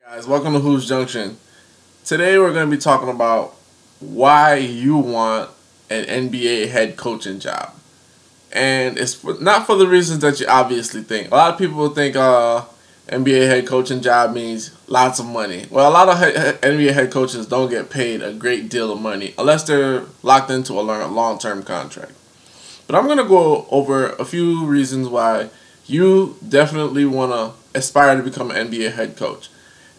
Guys, welcome to Hoops Junction. Today we're going to be talking about why you want an NBA head coaching job. And it's not for the reasons that you obviously think. A lot of people think NBA head coaching job means lots of money. Well, a lot of NBA head coaches don't get paid a great deal of money unless they're locked into a long-term contract. But I'm going to go over a few reasons why you definitely want to aspire to become an NBA head coach.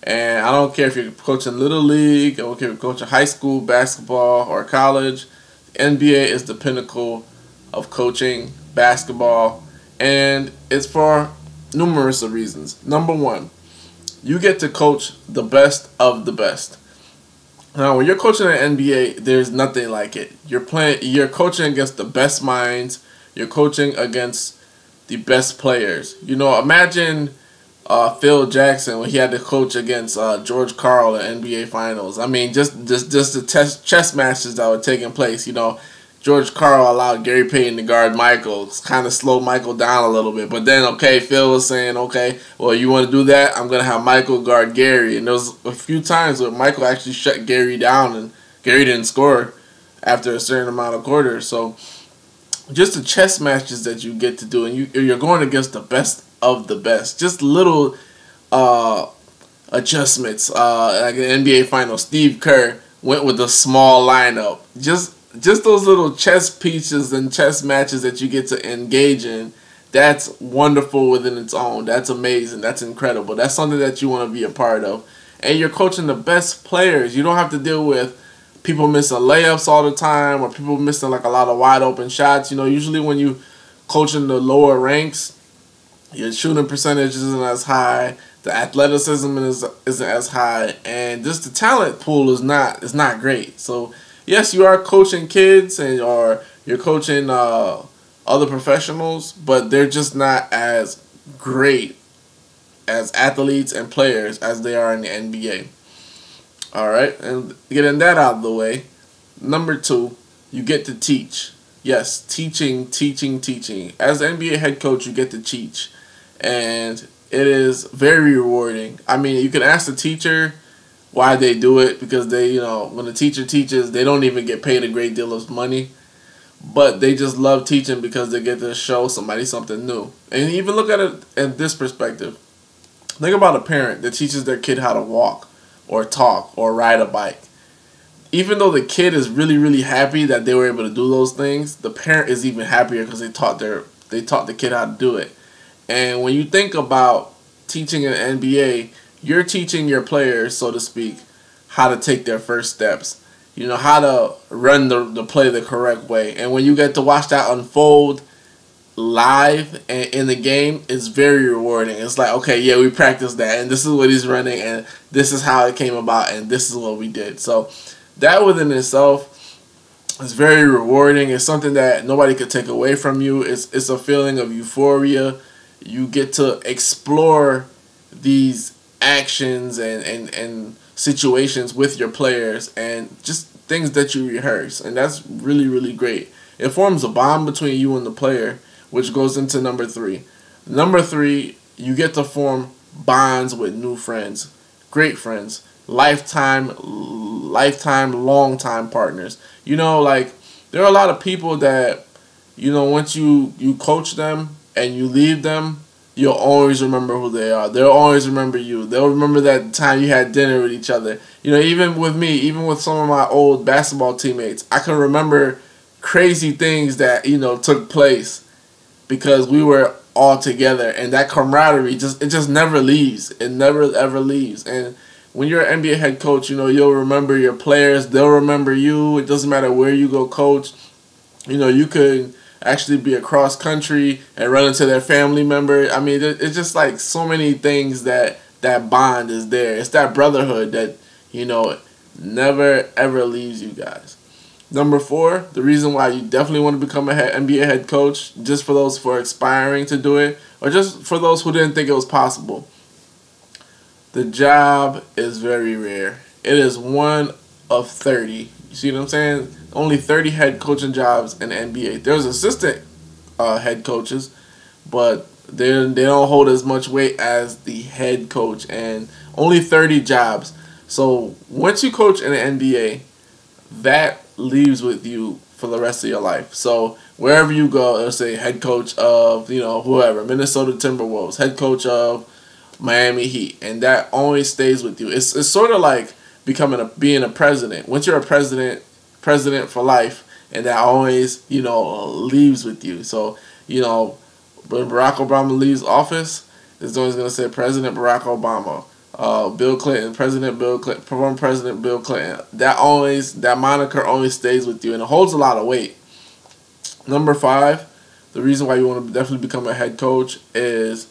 And I don't care if you're coaching Little League, I don't care if you're coaching high school, basketball, or college. The NBA is the pinnacle of coaching basketball, and it's for numerous of reasons. Number one, you get to coach the best of the best. Now, when you're coaching the NBA, there's nothing like it. You're coaching against the best minds. You're coaching against the best players. You know, imagine Phil Jackson when he had to coach against George Karl in NBA Finals. I mean, just the chess matches that were taking place. You know, George Karl allowed Gary Payton to guard Michael, kind of slowed Michael down a little bit. But then, okay, Phil was saying, okay, well, you want to do that? I'm going to have Michael guard Gary. And there was a few times where Michael actually shut Gary down, and Gary didn't score after a certain amount of quarters. So just the chess matches that you get to do, and you're going against the best of the best. Just little adjustments. Like an NBA Finals, Steve Kerr went with a small lineup. Just those little chess pieces and chess matches that you get to engage in. That's wonderful within its own. That's amazing. That's incredible. That's something that you want to be a part of. And you're coaching the best players. You don't have to deal with people missing layups all the time or people missing like a lot of wide open shots. You know, usually when you coaching the lower ranks, your shooting percentage isn't as high, the athleticism isn't as high, and just the talent pool is not great. So yes, you are coaching kids or you're coaching other professionals, but they're just not as great as athletes and players as they are in the NBA. All right, and getting that out of the way, number two, you get to teach. Yes, teaching. As an NBA head coach, you get to teach. And it is very rewarding. I mean, you can ask the teacher why they do it, because they, you know, when the teacher teaches, they don't even get paid a great deal of money. But they just love teaching because they get to show somebody something new. And even look at it in this perspective. Think about a parent that teaches their kid how to walk or talk or ride a bike. Even though the kid is really, really happy that they were able to do those things, the parent is even happier because they taught the kid how to do it. And when you think about teaching in the NBA, you're teaching your players, so to speak, how to take their first steps. You know, how to run the play the correct way. And when you get to watch that unfold live and in the game, it's very rewarding. It's like, okay, yeah, we practiced that, and this is what he's running, and this is how it came about, and this is what we did. So that within itself is very rewarding. It's something that nobody could take away from you. It's a feeling of euphoria. You get to explore these actions and situations with your players and just things that you rehearse. And that's really, really great. It forms a bond between you and the player, which goes into number three. Number three, you get to form bonds with new friends, great friends, lifetime, long-time partners. You know, like, there are a lot of people that, you know, once you coach them and you leave them, you'll always remember who they are. They'll always remember you. They'll remember that time you had dinner with each other. You know, even with me, even with some of my old basketball teammates, I can remember crazy things that, you know, took place because we were all together, and that camaraderie just never leaves. It never ever leaves. And when you're an NBA head coach, you know, you'll remember your players. They'll remember you. It doesn't matter where you go coach. You know, you could actually be across country and run into their family member. I mean, it's just like so many things that bond is there. It's that brotherhood that, you know, never ever leaves you guys. Number four, the reason why you definitely want to become an NBA head coach, just for those who are aspiring to do it, or just for those who didn't think it was possible. The job is very rare. It is one of 30. You see what I'm saying? Only 30 head coaching jobs in the NBA. There's assistant head coaches, but they don't hold as much weight as the head coach, and only 30 jobs. So once you coach in the NBA, that leaves with you for the rest of your life. So wherever you go, let's say head coach of, whoever, Minnesota Timberwolves, head coach of Miami Heat, and that always stays with you. It's sort of like being a president. Once you're a president for life, and that always, leaves with you. So, when Barack Obama leaves office, it's always going to say President Barack Obama. Bill Clinton, President Bill Clinton, former President Bill Clinton. That moniker always stays with you, and it holds a lot of weight. Number 5, the reason why you want to definitely become a head coach is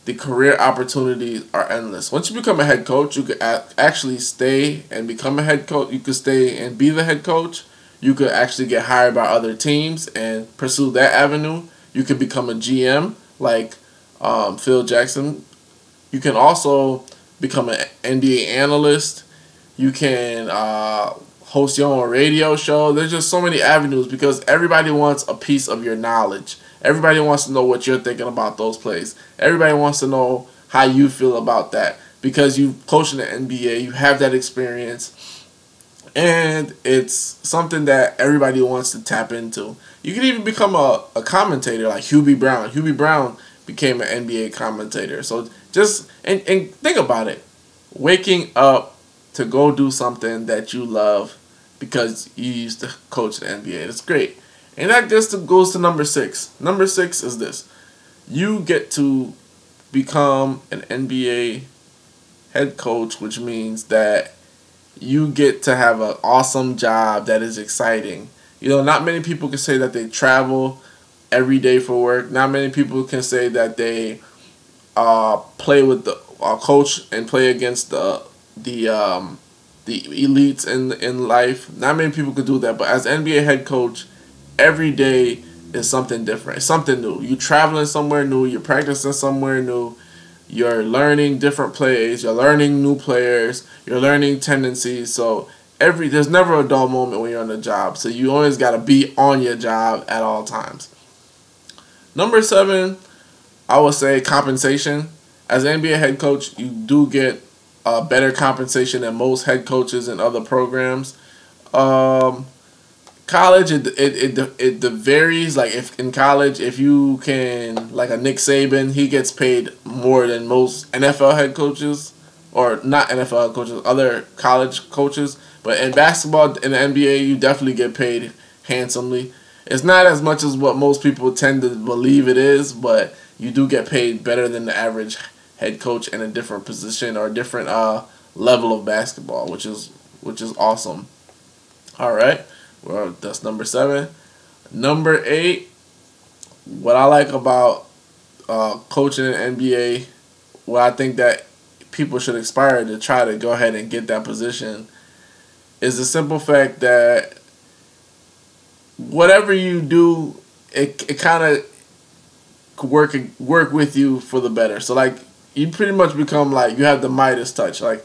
the career opportunities are endless. Once you become a head coach, you could actually stay and become a head coach. You could stay and be the head coach. You could actually get hired by other teams and pursue that avenue. You could become a GM like Phil Jackson. You can also become an NBA analyst. You can host your own radio show. There's just so many avenues because everybody wants a piece of your knowledge. Everybody wants to know what you're thinking about those plays. Everybody wants to know how you feel about that because you coach in the NBA, you have that experience, and it's something that everybody wants to tap into. You can even become a commentator like Hubie Brown. Hubie Brown became an NBA commentator. So just and think about it. Waking up to go do something that you love because you used to coach the NBA. It's great. And that goes to number 6. Number 6 is this. You get to become an NBA head coach, which means that you get to have an awesome job that is exciting. Not many people can say that they travel every day for work. Not many people can say that they play with the coach and play against the elites in life. Not many people could do that. But as NBA head coach, every day is something different. It's something new. You're traveling somewhere new. You're practicing somewhere new. You're learning different plays. You're learning new players. You're learning tendencies. So there's never a dull moment when you're on the job. So you always got to be on your job at all times. Number 7, I would say compensation. As an NBA head coach, you do get better compensation than most head coaches in other programs. College, it varies. Like if in college, if you can, like a Nick Saban, he gets paid more than most NFL head coaches, or not NFL head coaches, other college coaches. But in basketball, in the NBA, you definitely get paid handsomely. It's not as much as what most people tend to believe it is, but you do get paid better than the average head coach in a different position or a different level of basketball, which is awesome. All right. Well, that's number 7. Number 8, what I like about coaching in the NBA, what I think that people should aspire to try to go ahead and get that position, is the simple fact that whatever you do, it kind of work with you for the better. So like you pretty much become like you have the Midas touch. Like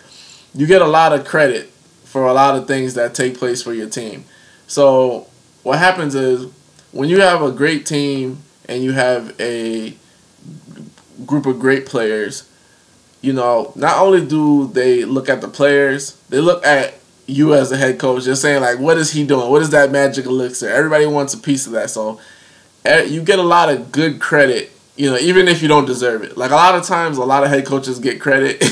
you get a lot of credit for a lot of things that take place for your team. So what happens is when you have a great team and you have a group of great players, not only do they look at the players, they look at you as the head coach. They're saying like, what is he doing? What is that magic elixir? Everybody wants a piece of that. So you get a lot of good credit, even if you don't deserve it. Like a lot of times, a lot of head coaches get credit.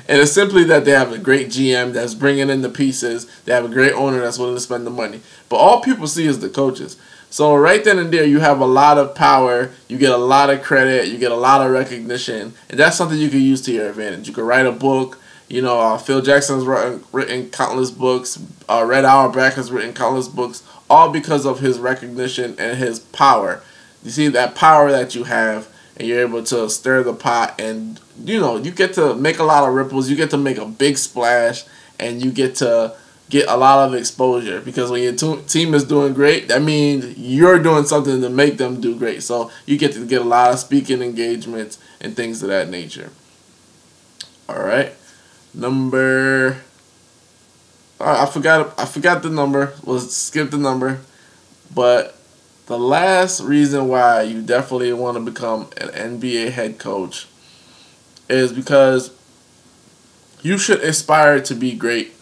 And it's simply that they have a great GM that's bringing in the pieces. They have a great owner that's willing to spend the money. But all people see is the coaches. So right then and there, you have a lot of power. You get a lot of credit. You get a lot of recognition. And that's something you can use to your advantage. You can write a book. Phil Jackson's written countless books. Red Auerbach has written countless books. All because of his recognition and his power. You see that power that you have. And you're able to stir the pot and, you get to make a lot of ripples. You get to make a big splash and you get to get a lot of exposure because when your team is doing great, that means you're doing something to make them do great. So you get to get a lot of speaking engagements and things of that nature. All right. I forgot the number. We'll skip the number. But the last reason why you definitely want to become an NBA head coach is because you should aspire to be great.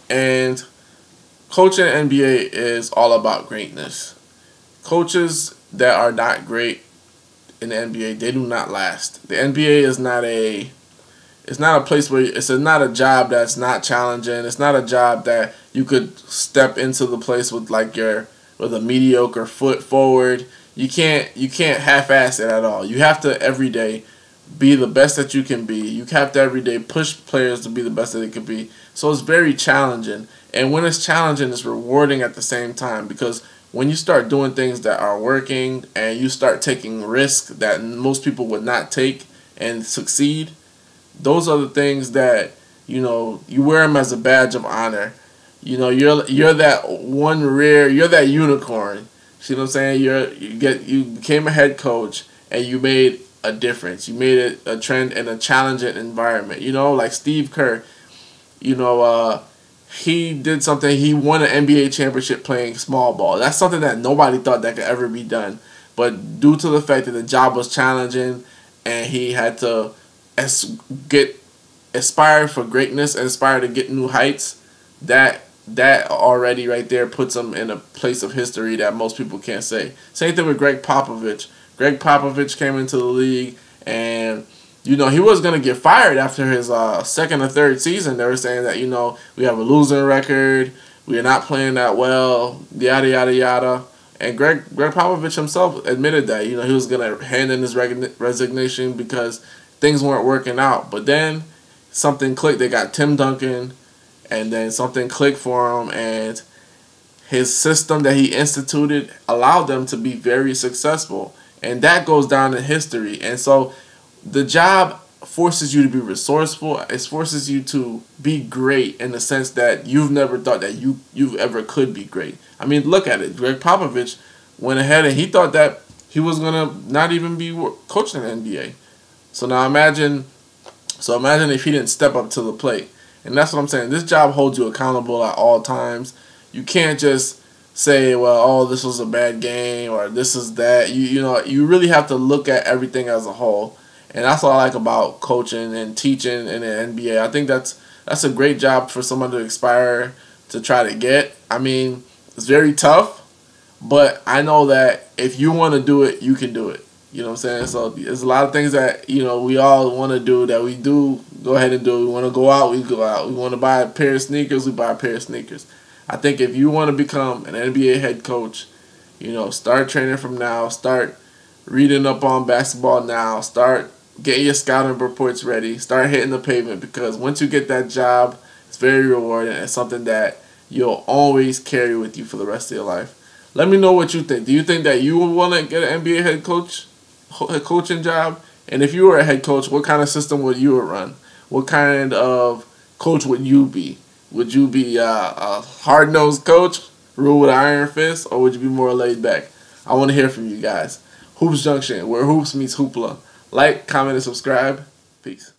And coaching in the NBA is all about greatness. Coaches that are not great in the NBA, they do not last. The NBA is not a place where it's not a job that's not challenging. It's not a job that you could step into the place with with a mediocre foot forward. You can't half-ass it at all. You have to every day be the best that you can be. You have to every day push players to be the best that they can be. So it's very challenging. And when it's challenging, it's rewarding at the same time, because when you start doing things that are working and you start taking risks that most people would not take and succeed, those are the things that, you wear them as a badge of honor. You're that one rare, you're that unicorn. See what I'm saying? You became a head coach and you made a difference. You made it a trend in a challenging environment. Like Steve Kerr, he did something. He won an NBA championship playing small ball. That's something that nobody thought that could ever be done. But due to the fact that the job was challenging and he had to aspire for greatness and aspire to get new heights, that already right there puts him in a place of history that most people can't say. Same thing with Greg Popovich. Greg Popovich came into the league and, he was going to get fired after his second or third season. They were saying that, we have a losing record, we are not playing that well, yada, yada, yada. And Greg Popovich himself admitted that, he was going to hand in his resignation because things weren't working out. But then something clicked. They got Tim Duncan, and then something clicked for him, and his system that he instituted allowed them to be very successful. And that goes down in history. And so the job forces you to be resourceful. It forces you to be great in the sense that you've never thought that you ever could be great. I mean, look at it. Greg Popovich went ahead and he thought that he was going to not even be coaching in the NBA. So now imagine if he didn't step up to the plate. And that's what I'm saying. This job holds you accountable at all times. You can't just say, well, this was a bad game or this is that. You really have to look at everything as a whole. And that's what I like about coaching and teaching in the NBA. I think that's a great job for someone to aspire to try to get. I mean, it's very tough, but I know that if you want to do it, you can do it. You know what I'm saying? So there's a lot of things that, we all want to do that we do go ahead and do. We want to go out, we go out. We want to buy a pair of sneakers, we buy a pair of sneakers. I think if you want to become an NBA head coach, start training from now, start reading up on basketball now, start getting your scouting reports ready, start hitting the pavement, because once you get that job, it's very rewarding and something that you'll always carry with you for the rest of your life. Let me know what you think. Do you think that you would want to get an NBA head coaching job? And if you were a head coach, what kind of system would you run? What kind of coach would you be? Would you be a hard-nosed coach, rule with an iron fist, or would you be more laid back? I want to hear from you guys. Hoops Junction, where hoops meets hoopla. Like, comment, and subscribe. Peace.